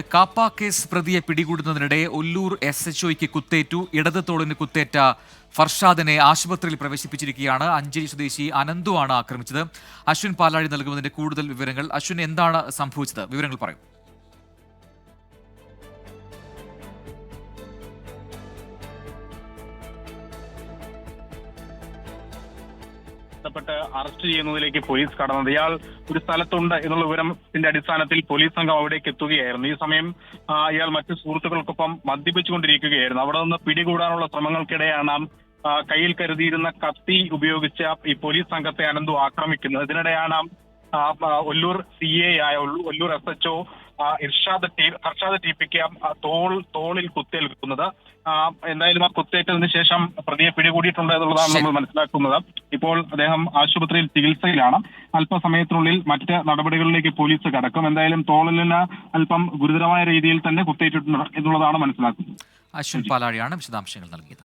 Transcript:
KAAPA case പ്രതിയെ പിടികൂടുന്നതിനിടെ ഒല്ലൂർ SHOയ്ക്ക് കുത്തേറ്റു. ഇടത് തോളിന് കുത്തേറ്റ ഫർഷാദിനെ ആശുപത്രിയിൽ പ്രവേശിപ്പിച്ചിരിക്കുകയാണ്. അഞ്ചേരി സ്വദേശി അനന്തുവാണ് ആക്രമിച്ചത്. അശ്വിൻ പാലാഴി നൽകുന്നതിന്റെ കൂടുതൽ വിവരങ്ങൾ. അശ്വിൻ, എന്താണ് സംഭവിച്ചത്? വിവരങ്ങൾ പറയൂ. അറസ്റ്റ് ചെയ്യുന്നതിലേക്ക് പോലീസ് കടന്നത്. ഇയാൾ ഒരു സ്ഥലത്തുണ്ട് എന്നുള്ള വിവരത്തിന്റെ അടിസ്ഥാനത്തിൽ പോലീസ് സംഘം അവിടേക്ക് എത്തുകയായിരുന്നു. ഈ സമയം ഇയാൾ മറ്റു സുഹൃത്തുക്കൾക്കൊപ്പം മദ്യപിച്ചുകൊണ്ടിരിക്കുകയായിരുന്നു. അവിടെ നിന്ന് പിടികൂടാനുള്ള ശ്രമങ്ങൾക്കിടെയാണ് കയ്യിൽ കരുതിയിരുന്ന കത്തി ഉപയോഗിച്ച് ഈ പോലീസ് സംഘത്തെ അനന്തു ആക്രമിക്കുന്നത്. ഇതിനിടെയാണ് ഒല്ലൂർ CA ആയ ഒല്ലൂർ SHO ഹർഷാദ് TPക്ക് തോളിൽ കുത്തേൽക്കുന്നത്. എന്തായാലും ആ കുത്തേറ്റതിന് ശേഷം പ്രതിയെ പിടികൂടിയിട്ടുണ്ട് എന്നുള്ളതാണ് നമ്മൾ മനസ്സിലാക്കുന്നത്. ഇപ്പോൾ അദ്ദേഹം ആശുപത്രിയിൽ ചികിത്സയിലാണ്. അല്പസമയത്തിനുള്ളിൽ മറ്റ് നടപടികളിലേക്ക് പോലീസ് കടക്കും. എന്തായാലും തോളിന് അല്പം ഗുരുതരമായ രീതിയിൽ തന്നെ കുത്തേറ്റിട്ടുണ്ട് എന്നുള്ളതാണ് മനസ്സിലാക്കുന്നത്. അശ്വിൻ പാലാഴിയാണ് വിശദാംശങ്ങൾ നൽകിയത്.